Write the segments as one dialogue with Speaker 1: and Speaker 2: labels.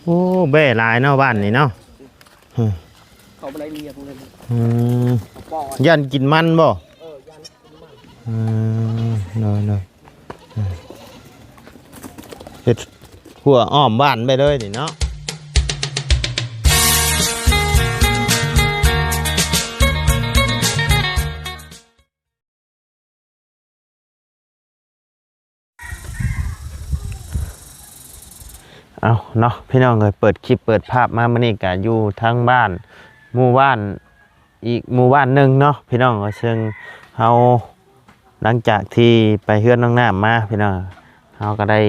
Speaker 1: โอ้แบ่หลายเนาะบ้านนี่เนาะ
Speaker 2: เขาไปเรียกเลย
Speaker 1: ยันกินมันบ่
Speaker 2: ยันกินมัน
Speaker 1: เนาะเฮ็ดหัวอ้อมบ้านไปเลยนี่เนาะเอาเนาะพี่น้องเลยเปิดคลิปเปิดภาพมามื้อนี้ก็อยู่ทั้งบ้านหมู่บ้านอีกหมู่บ้านหนึ่งเนาะพี่น้องก็ซึ่งเฮาหลังจากที่ไปเฮือนน้องน้ำมาพี่น้องเฮาก็ได้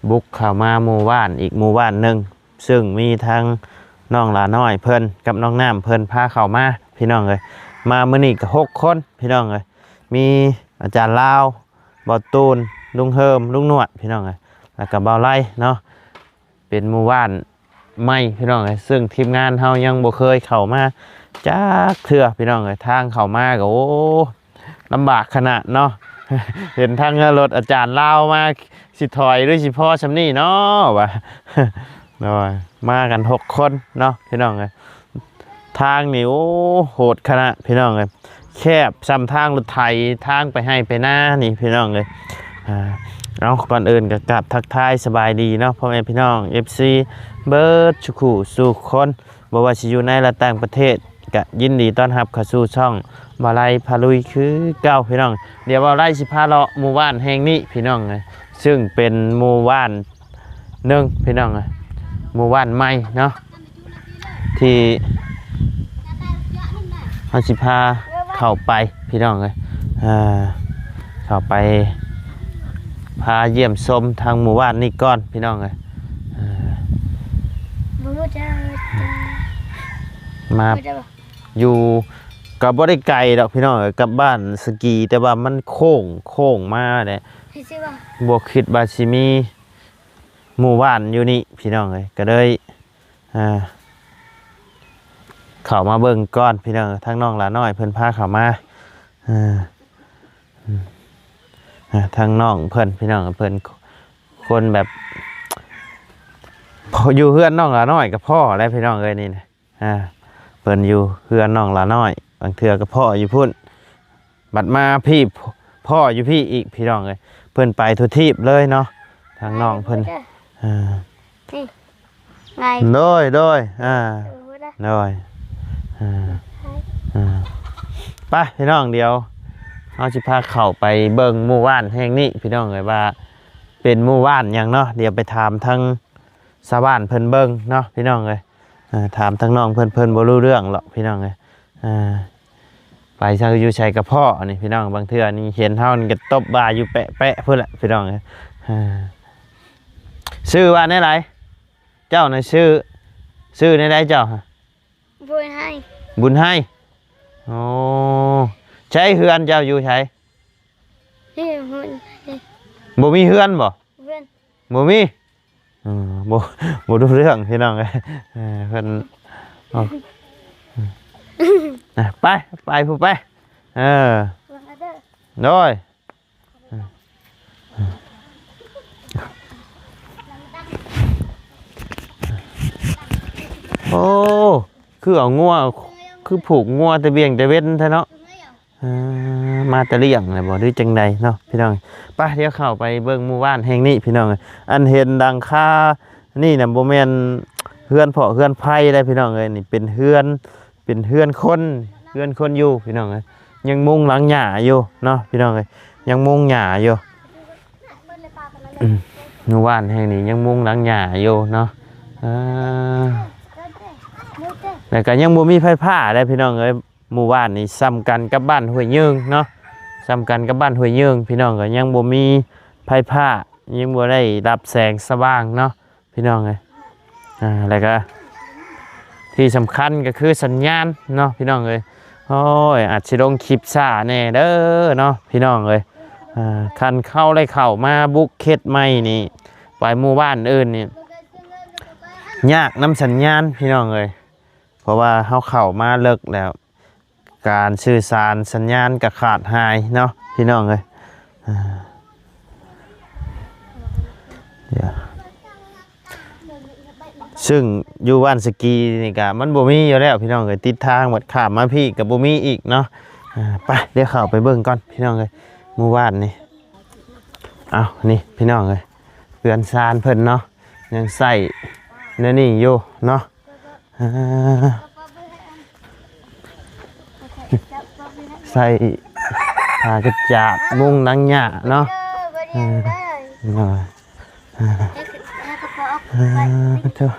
Speaker 1: บุกเข้ามาหมู่บ้านอีกหมู่บ้านหนึ่งซึ่งมีทั้งน้องหลาน้อยเพิ่นกับน้องน้ำเพิ่นพาเข้ามาพี่น้องเลยมามื้อนี้ก็6 คนพี่น้องเลยมีอาจารย์ลาวบ่าวตูนลุงเฮิมลุงนวดพี่น้องเลยแล้วก็บ่าวไล่เนาะเป็นหมู่บ้านใหม่พี่น้องเลยซึ่งทีมงานเฮายังบ่เคยเข้ามาจักเทื่อพี่น้องเลยทางเข้ามาก็โอ้ลำบากขนาดเนาะ เห็นทางรถอาจารย์ลาวมาสิถอยด้วยสิพ่อชำนี่เนาะว่ะ มากัน6 คนเนาะพี่น้องเลยทางนี่โอ้โหดขนาดพี่น้องเลยแคบซ้ำทางรถไถทางไปให้ไปหน้านี่พี่น้องเลยเอาก่อนอื่นก็กลับทักทายสบายดีเนาะพ่อแม่พี่น้อง FC เบิร์ดชุกุสู่คนบ่ว่าสิอยู่ในและต่างประเทศก็ยินดีต้อนรับเข้าสู่ช่องบ่าวไร่พาลุยคือเก้าพี่น้องเดี๋ยวบ่าวไร่สิพาเลาะหมู่บ้านแห่งนี้พี่น้องเลยซึ่งเป็นหมู่บ้านหนึ่งพี่น้องเลยหมู่บ้านใหม่เนาะที่เฮาสิพาเข้าไปพี่น้องเลยเข้าไปพาเยี่ยมชมทางหมู่บ้านนี่ก่อนพี่น้องเลยมาอยู่กับบ่ได้ไกลดอกพี่น้องกับบ้านสกีแต่ว่ามันโค้งมาเนี่ยบวกคิดบาชิมีหมู่บ้านอยู่นี่พี่น้องเลยก็เลยเข้ามาเบิ่งก่อนพี่น้องทั้งน้องหลาน้อยเพิ่นพาเข้ามาทางน้องเพิ่นพี่น้องเพิ่นคนแบบอยู่เฮือนน้องหลาน้อยกับพ่อและพี่น้องเลยนี่นะเพิ่นอยู่เฮือนน้องหลาน้อยบางเทื่อกับพ่ออยู่พุ่นบัดมาพี่พ่ออยู่พี่อีกพี่น้องเลยเพิ่นไปทุกทีเลยเนาะทางน้องเพิ่นโดยโดยไปพี่น้องเดียวเราจะพาเข้าไปเบิ่งหมู่บ้านแห่งนี้พี่น้องเลยว่าเป็นหมู่บ้านอย่างเนาะเดี๋ยวไปถามทั้งชาวบ้านเพิ่นเบิ่งเนาะพี่น้องเลยถามทั้งน้องเพิ่นบ่รู้เรื่องหรอกพี่น้องเลยไปชาวอยู่ชัยกับพ่อนี่พี่น้องบางเทื่อนี่เห็นเท่านี่ก็ตบบ่าอยู่แปะเพื่อนแหละพี่น้องเลยชื่อว่าไหนไรเจ้าน่ะชื่อไหนเจ้าบุญให้โอ้ใช้เฮือนเจ้าอยู่ใช้บ่มีเฮือนบ่มีบ่รู้เรื่องพี่น้องเลยเพิ่นไปผู้ไปโดยโอ้คือเอางัวคือผูกงัวแต่เบี่ยงแต่เว้นแท้เนาะมาแต่เลี้ยงเลยบ่ด้วยจังใดเนาะพี่น้องไปเดี๋ยวเข้าไปเบิ่งหมู่บ้านแห่งนี้พี่น้องอันเห็นดังค่านี่น่ะบ่แม่นเฮือนเพาะเฮือนไผ่ได้พี่น้องเอ้ยนี่เป็นเฮือนคนอยู่พี่น้องเอ้ยยังมุงหลังหญ้าอยู่เนาะพี่น้องเอ้ยยังมุงหญ้าอยู่หมู่บ้านแห่งนี้ยังมุงหลังหญ้าอยู่เนาะแต่ก็ยังบ่มีไฟฟ้าได้พี่น้องเอ้ยหมู่บ้านนี่ซ้ำกันกับบ้านห้วยยืงเนาะซ้ำกันกับบ้านห้วยยืงพี่น้องก็ยังบ่มีไฟฟ้ายังบ่ได้รับแสงสว่างเนาะพี่น้องเอ้ยแล้วก็ที่สำคัญก็คือสัญญาณเนาะพี่น้องเอ้ยโอ้ยอาจสิลงคลิปซ่าแน่เด้อเนาะพี่น้องเอ้ยคันเข้ามาบุกเขตใหม่นี่ไปหมู่บ้านอื่นนี่ยากนำสัญญาณพี่น้องเอ้ยเพราะว่าเข้ามาเลิกแล้วการสื่อสารสัญญาณก็ขาดหายเนาะพี่น้องเอ้ย ซึ่งอยู่บ้านสกีนี่ก็มันบ่มีอยู่แล้วพี่น้องเอ้ยติดทางวัดข้ามมาพี่ก็บ่มีอีกเนาะไปเดี๋ยวเข้าไปเบิ่งก่อนพี่น้องเอ้ยหมู่บ้านนี่เอานี่พี่น้องเอ้ยเรือนซานเพิ่นเนาะยังใส่เนื้อนี่อยู่เนาะใส่ผ้ากระจาดมุงนังหญ้าเนาะหน่อยเถอะ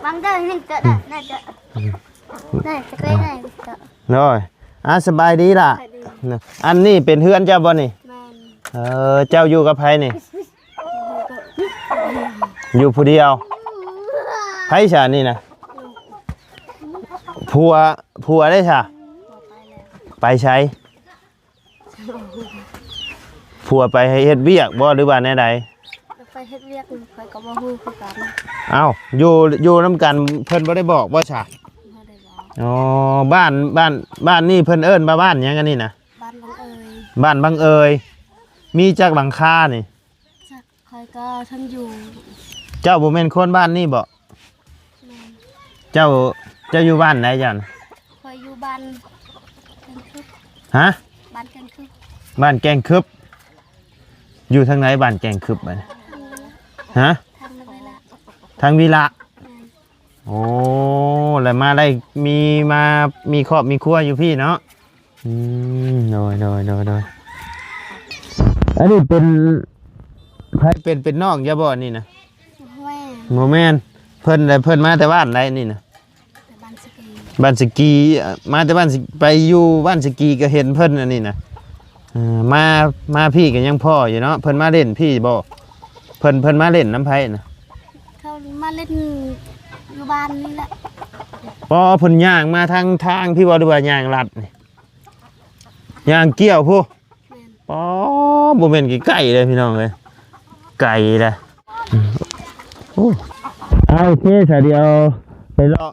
Speaker 3: băng đây hình chợ đây này chợ này cái cây này chợ
Speaker 1: น้อยสบายดีล่ะอันนี้เป็นเฮือนเจ้าบ่นี่
Speaker 3: men
Speaker 1: เจ้าอยู่กับไผนี่ อยู่ผู้เดียวไผฉานี่นะผัวได้ฉะไปใช้ผัวไปให้เฮ็ดเวียกบ่หรือว่าแนวใด
Speaker 3: phải hết việc phải có bao hư phải cả
Speaker 1: เอ้าอยู่นำกันเพิ่นบ่ได้บอกบ่ฉะ
Speaker 3: nó để bỏ
Speaker 1: อ๋อบ้านนี่เพิ่นเอิ้นว่าบ้านหยังกันนี่นะ
Speaker 3: ban băng ơi
Speaker 1: บ้านบังเอยมีจักหลังคานี่
Speaker 3: chắc phải có thân dù
Speaker 1: เจ้าบ่แม่นคนบ้านนี่บ่
Speaker 3: men
Speaker 1: เจ้าอยู่บ้านไหนจัน
Speaker 3: phải dù ban cân khức
Speaker 1: ฮะ
Speaker 3: ban cân khức
Speaker 1: บ้านแกงคึบอยู่ทางไหนบ้านแกงคึบบัดนี้ฮะ
Speaker 3: thằng nó đây là
Speaker 1: ทางวีระ
Speaker 3: men
Speaker 1: โอ้แล้วมาได้มีครอบมีครัวอยู่พี่เนาะโดยอันนี้เป็นใครเป็นน้องยาบ่นี่นะ
Speaker 3: hoe
Speaker 1: โมแมนเพิ่นมาแต่บ้านไรนี่นะ
Speaker 3: để ban ski
Speaker 1: บ้านสกีมาแต่บ้านไปอยู่บ้านสกีก็เห็นเพิ่นอันนี้นะมาพี่ก็ยังพ่ออยู่เนาะเพิ่นมาเล่นพี่บ่เพิ่นมาเล่นน้ำไผ่นะ
Speaker 3: เขามาเล่นอยู่บ้านนี่แหละ
Speaker 1: พอเพิ่นย่างมาทางพี่ว่าดูว่าย่างลัดนี่ย่างเกี่ยวผู้
Speaker 3: แม่น
Speaker 1: ป๋อบ่แม่นไก่เลยพี่น้องเอ้ยไก่เลยโอ้เอาโอเคซะเดียวไปเลาะ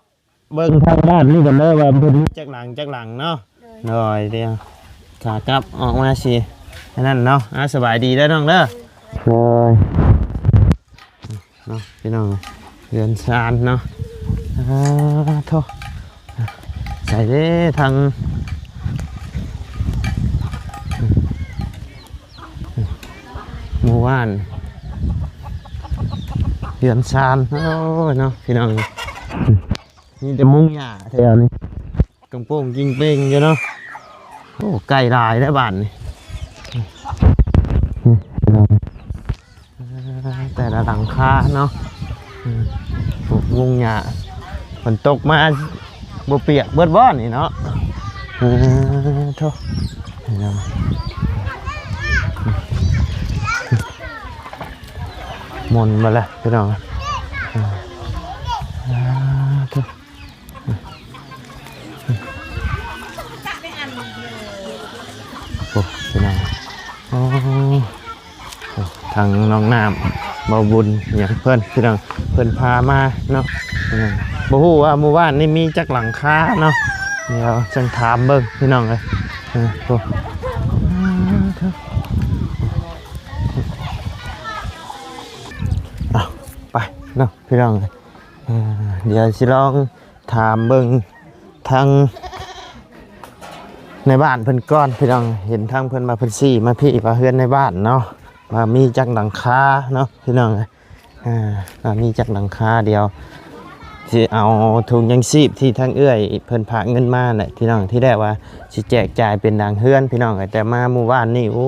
Speaker 1: เบิ่งทางบ้านนี่กันเด้อว่าเพิ่นมีจักหลังเนาะ
Speaker 3: เลย
Speaker 1: หน่อยเดียวขากลับออกมาสิอันนั้นเนาะสบายดีแล้วน้องเด้อเลยเนาะพี่น้องเรือนซานเนาะโทษใส่เด้ทางหมู่บ้านเรือนซานโอ้ยเนาะพี่น้องนี่จะมุงหญ้าแถวนี้กำโป่งยิงเป้งอยู่เนาะโอ้ไก่ลายได้บ้านนี่แต่ละหลังคาเนาะปลูกมุงหญ้าฝนตกมาบ่เปียกเบิดบ้อนนี่เนาะโธ่มนมาแล้วพี่น้องโธ่โอ้พี่น้องโอ้ทางน้องน้ำเบาบุญอย่างเพื่อนพี่น้องเพื่อนพามาเนาะบ่ฮู้ว่าหมู่บ้านนี่มีจักหลังคาเนาะเดี๋ยวจังถามเบิ่งพี่น้องเลยโอ้เอาไปเนาะพี่น้องเดี๋ยวสิลองถามเบิ่งทางในบ้านเพิ่นก้อนพี่น้องเห็นทางเพิ่นมาเพิ่นซี่มาพี่มาเฮือนในบ้านเนาะมามีจักหลังคาเนาะพี่น้องมีจักหลังคาเดียวที่เอาถุงยังชีพที่ทางเอื้อยเพิ่นพาเงินมาแหละพี่น้องที่ได้ว่าสิแจกจ่ายเป็นดังเฮือนพี่น้องแต่มาหมู่บ้านนี่โอ้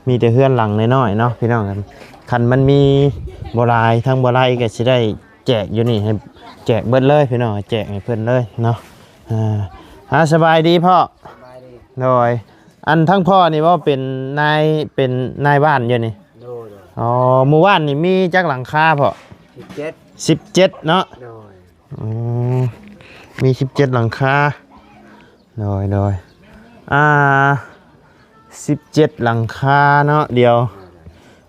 Speaker 1: มีแต่เฮือนหลังน้อยๆเนาะพี่น้องคันมันมีบ่หลายทางบ่หลายก็สิได้แจกอยู่นี่ให้แจกเบิดเลยพี่น้องแจกให้เพิ่นเลยเนาะสบายดีพ่อโดยอันทั้งพ่อนี่ว่าเป็นนายบ้านอยู่นี่อ๋อหมู่บ้านนี่มีจักหลังคาพ่อ17เนาะมี17หลังคาโดย17หลังคาเนาะเดี๋ยว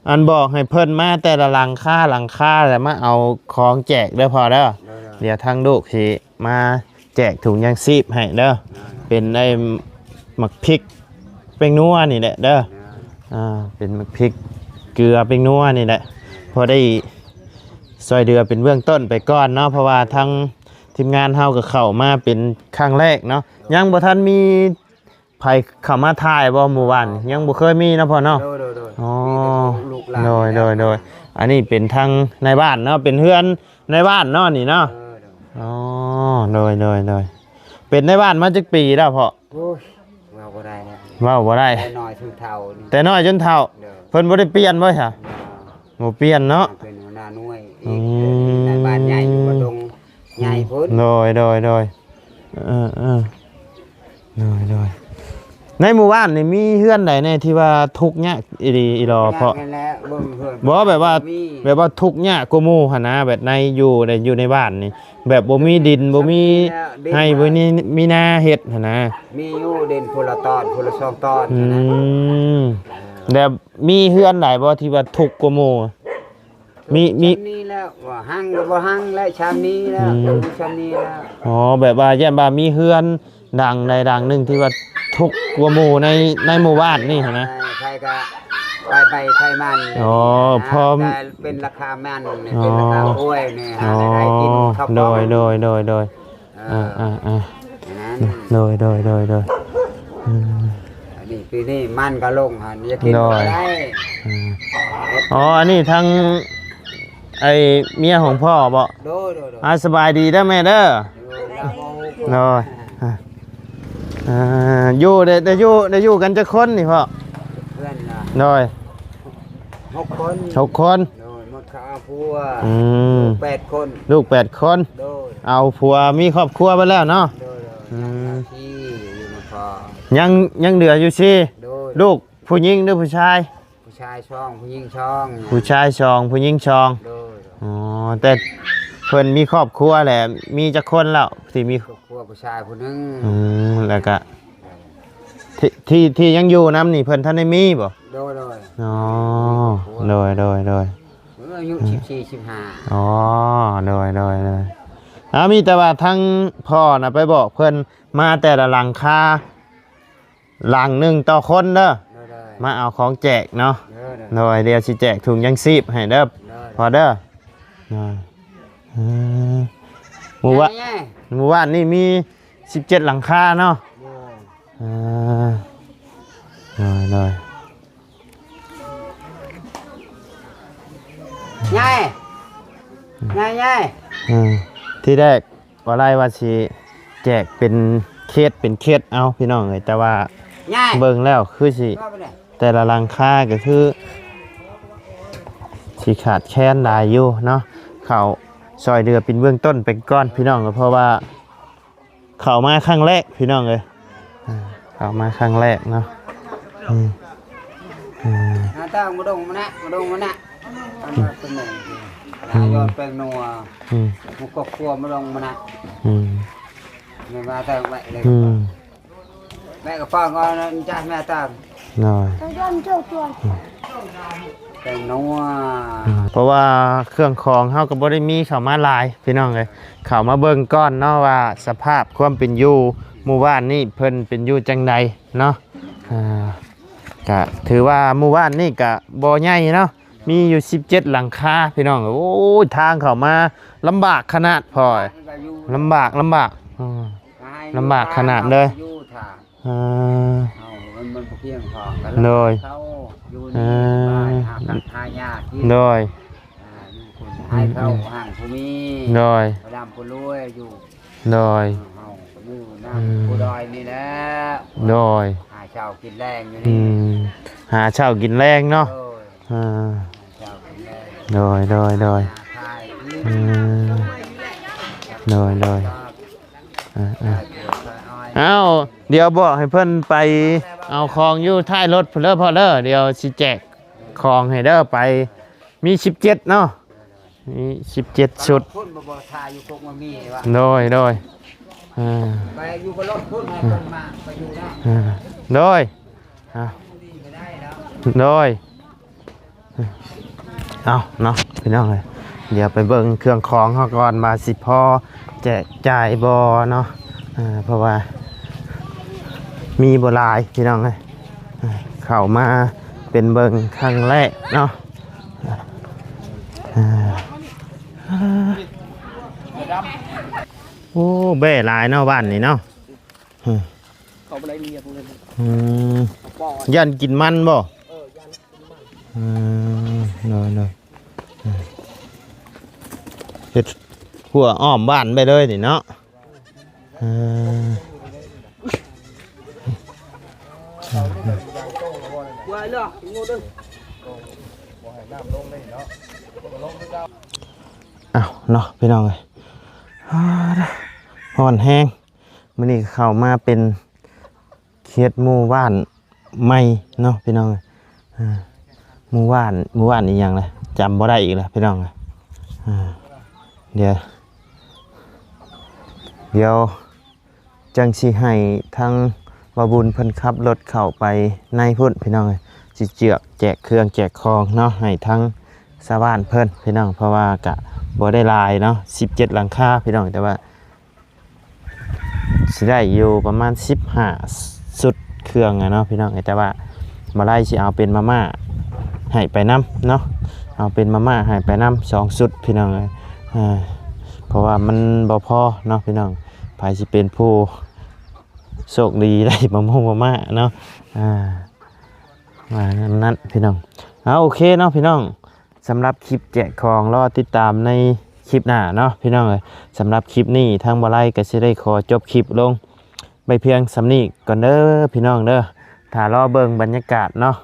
Speaker 1: อันบอกให้เพิ่นมาแต่ละหลังคาแล้วมาเอาของแจกเด้อพอเด้อเดี๋ยวทางลูกสิมาแจกถุงยางชีพให้เด้อเป็นไอ้หมักพริกเป็นนัวนี่แหละเด้อเป็นหมักพริกเกลือเป็นนัวนี่แหละพอได้ ซอยเดือเป็นเบื้องต้นไปก่อนเนาะเพราะว่าทางทีมงานเฮาก็เข้ามาเป็นครั้งแรกเนาะยังบ่ทันมีไผเข้ามาถ่ายบ่หมู่บ้านยังบ่เคยมีเนาะพ่อเนาะ
Speaker 2: โดย
Speaker 1: อ๋อ
Speaker 2: ลูกหลาน
Speaker 1: โดยอันนี้เป็นทางในบ้านเนาะเป็นเฮือนในบ้านเนาะนี่เนาะอ๋อโดยเป็นในบ้านมาจักปีแล้วพ่อ
Speaker 2: โอ้ยว่าบ่ได้เนี่ย
Speaker 1: เว้าบ่ได้
Speaker 2: ได้น้อยถึงเท่านี่
Speaker 1: แต่น้อยจนเฒ่า
Speaker 2: เด้อ
Speaker 1: เพิ่นบ่ได้เปลี่ยนบ่ใช่บ่เปลี่ยนเนาะ
Speaker 2: เป็นหัวหน้าหน่วยอีกในบ้านใหญ่อยู่บ่ดงใหญ่พุ่น
Speaker 1: โดยในหมู่บ้านนี่มีเฮือนใดแน่ที่ว่าทุกข์ยากอีหลอเพราะ
Speaker 2: นั่นแหละเบิ่งเพิ่น
Speaker 1: บ่แบบว่าทุกข์ยากกว่าหมู่หั่นนะแบบในอยู่ในบ้านนี่แบบบ่มีดินบ่มีให้บ่มีนาเฮ็ดหั่นนะ
Speaker 2: มีอยู่เด่นพลตอนพลสองตอน
Speaker 1: อื
Speaker 2: นะ
Speaker 1: มแล้วมีเฮือนใดบ่ที่ว่าทุกข์กว่าหมู่มี
Speaker 2: ชามนี้แล้วว่าหั่งก็บ่หั่งแล้วชามนี้แล้วชามนี้แล้ว
Speaker 1: อ๋อแบบว่าแย่บ่ามีเฮือนดังใดดังหนึงที่ว่าทุกข์กว่าหมู่ในหมู่บ้านนี่หั่นนะ
Speaker 2: ใครก็ไปใครมัน
Speaker 1: อ๋อพร้อม
Speaker 2: แต่เป็นราคาแม่นเนี่ยเป็นราคากล้วยเนี่ยหาได้กินข้าว
Speaker 1: โด
Speaker 2: ป้อม
Speaker 1: ย
Speaker 2: เออ
Speaker 1: โดย
Speaker 2: อันนี้ปีนี้มันก็ลงหันอย่ากินบ่ได้
Speaker 1: อ๋ออันนี้ทางไอเมียของพ่อบอก
Speaker 2: โดย
Speaker 1: สบายดีได้อแม่เด้อโดยอยู่ได้อยู่กันจะคนนี่พ่อ
Speaker 2: เพื่อนล่ะ
Speaker 1: โดย
Speaker 2: 6 คน
Speaker 1: 6 คน
Speaker 2: โดยหมดข้าวพัว 8 คน
Speaker 1: ลูก8 คน
Speaker 2: โดย
Speaker 1: เอาผัวมีครอบครัวไปแล้วเนาะ
Speaker 2: โดยที่อยู่ในพอ
Speaker 1: ยังเหลืออยู่สิ
Speaker 2: โดย
Speaker 1: ลูกผู้หญิงหรือผู้ชาย
Speaker 2: ผู้ชายช่องผู้หญิงช่อง
Speaker 1: ผู้ชายชองผู้หญิงชอง
Speaker 2: โดย
Speaker 1: อ๋อแต่เพิ่นมีครอบครัวแหละมีจักคนแล้วที่มี
Speaker 2: ครอบครัวผู้ชายผู้หนึง
Speaker 1: แล้วก็ที่ยังอยู่น้ำนี่เพิ่นท่านได้มีบ่
Speaker 2: โดย
Speaker 1: อ๋อโดย
Speaker 2: อายุ14 15
Speaker 1: อ๋อโดยมีแต่ว่าทั้งพ่อน่ะไปบอกเพิ่นมาแต่ละหลังคาหลังหนึ่งต่อคนเด้อมาเอาของแจกเนาะโดยเดี๋ยวสิแจกถุงยังชีพให้เด้อพอเด้อหมู่บ้านนี่มี17หลังคาเนาะโดย
Speaker 2: ยาย
Speaker 1: ที่แรกว่าไรว่าสิแจกเป็นเคสเอาพี่น้องเลยแต่ว่า
Speaker 2: ยาย
Speaker 1: เบิ่งแล้วคือสิแต่ละหลังคาก็คือสิขาดแคลนหลายอยู่เนาะเขาซอยเดือเป็นเบื้องต้นเป็นก้อนพี่น้องเพราะว่าเขามาครั้งแรกพี่น้องเลยเขามาครั้งแรกเนาะ
Speaker 2: น้าตามาดงมานะเป็นหนึ่งยอดเป็นนัวมุกกครัวมาดงมานะไม่มาตาแม่เลยแม่กับพ่อก็จ้าแม่ตา
Speaker 1: น้อย
Speaker 3: ตัวย้อนเจ้าตัว
Speaker 2: เป็นนัว
Speaker 1: เพราะว่าเครื่องของเฮาก็บ่ได้มีเข้ามาหลายพี่น้องเลยเข้ามาเบิ่งก้อนเนาะว่าสภาพความเป็นอยู่หมู่บ้านนี่เพิ่นเป็นอยู่จังใดเนาะก็ถือว่าหมู่บ้านนี่ก็บ่ใหญ่เนาะมีอยู่17หลังคาพี่น้องโอ้ยทางเข้ามาลำบากขนาดพอลำบากลำบากขนาดเลย
Speaker 2: มันเพียงพอเขาอยู่นี่บ้านหาตักทายาที่
Speaker 1: โดย
Speaker 2: ให้เข้าห่างภูมิ
Speaker 1: โดย
Speaker 2: ประดามผู้รวยอยู่
Speaker 1: โดย
Speaker 2: เอาอยู่นั่งผู้ดอยนี่แหละ
Speaker 1: โดย
Speaker 2: หาเช้ากินแรงอยู่
Speaker 1: อื
Speaker 2: นี่
Speaker 1: มหาเช้ากินแรงเนาะ
Speaker 2: หาเช้ากินแรง
Speaker 1: โดย
Speaker 2: หาทาย
Speaker 1: อืมโดยเอ้าเดี๋ยวบอกให้เพิ่นไปเอาของอยู่ท้ายรถเพิ่นเด้อพอเด้อเดี๋ยวสิแจกของให้เด้อไปมี17เนาะมี17ชุด
Speaker 2: พุ่นบ่ทายอยู่พวกมันมีวะ
Speaker 1: โดย
Speaker 2: ไปอยู่กับรถพุ่นให้เพิ่นมาไปอยู่ได้
Speaker 1: โดยโดยเอาเนาะพี่น้องเลยเดี๋ยวไปเบิ่งเครื่องของเขาก่อนมาสิพอแจกจ่ายบอเนาะเพราะว่ามีโบราณพี่น้องเลยเข้ามาเป็นเบิ่งครั้งแรกเนาะ โอ้แบ่หลายเนาะบ้านนี่เนาะ
Speaker 4: เขาบ่ได้เมียพวกนั้น
Speaker 1: อืม
Speaker 4: ปอด
Speaker 1: ยันกินมันบ่
Speaker 4: ยันกินมัน
Speaker 1: เนาะเฮ็ดหัวอ้อมบ้านไปเลยนี่เนาะเออ
Speaker 4: ว่าเนาะงดเด้อ
Speaker 1: อ้าวเนาะพี่น้องเอ้ยฮ้อนแห้งมื้อนี้เข้ามาเป็นเขตหมู่บ้านใหม่เนาะพี่น้องเอ้ยหมู่บ้านอีหยังล่ะจำบ่ได้อีกแล้วพี่น้องเอ้ยเดี๋ยวจังสิให้ทางบาบุญเพิ่นขับรถเข้าไปในพุ่นพี่น้องเอ้ยสิเจือกแจกเครื่องแจกของเนาะให้ทางชาวบ้านเพิ่นพี่น้องเพราะว่ากะบ่ได้หลายเนาะ17หลังคาพี่น้องแต่ว่าสิได้อยู่ประมาณ15สุดเครื่องอะเนาะพี่น้องแต่ว่าบ่ได้สิเอาเป็นมาม่าให้ไปนํเนาะเอาเป็นมาม่าให้ไปนํ2สุดพี่น้องเอ้ยเพราะว่ามันบ่พอเนาะพี่น้องไผสิเป็นผู้โชคดีได้มาม่าเนาะว่านั้นพี่น้องโอเคเนาะพี่น้องสำหรับคลิปแจกของรอติดตามในคลิปหน้าเนาะพี่น้องเอ้ยสำหรับคลิปนี้ทางบ่ไล่ก็สิได้ขอจบคลิปลงไปเพียงสำนี้ก่อนเด้อพี่น้องเด้อถ้ารอเบิ่งบรรยากาศเนาะ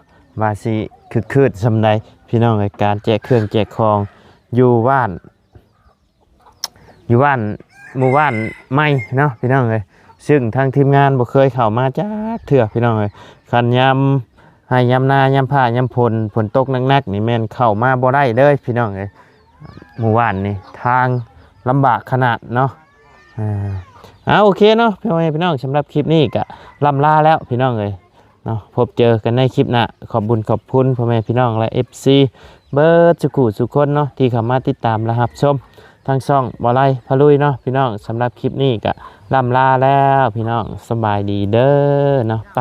Speaker 1: ว่าสิคึกๆสำใดพี่น้องเอ้ยการแจกเครื่องแจกของอยู่บ้านหมู่บ้านใหม่เนาะพี่น้องเอ้ยซึ่งทางทีมงานบ่เคยเข้ามาจักเทื่อพี่น้องเอ้ยคันยามให้ยามหน้ายามผ้ายามฝนตกหนักๆนี่แม่นเข้ามาบ่ได้เลยพี่น้องเอ้ยหมู่บ้านนี่ทางลำบากขนาดเนาะโอเคเนาะพี่น้องสำหรับคลิปนี้ก็ล่ำลาแล้วพี่น้องเอ้ยเนาะพบเจอกันในคลิปหน้าขอบคุณพ่อแม่พี่น้องและ FC เบิร์ดสุคนเนาะที่เข้ามาติดตามและรับชมทางช่องบ่ไล่พะลุยเนาะพี่น้องสำหรับคลิปนี้ก็ล่ำลาแล้วพี่น้องสบายดีเด้อเนาะไป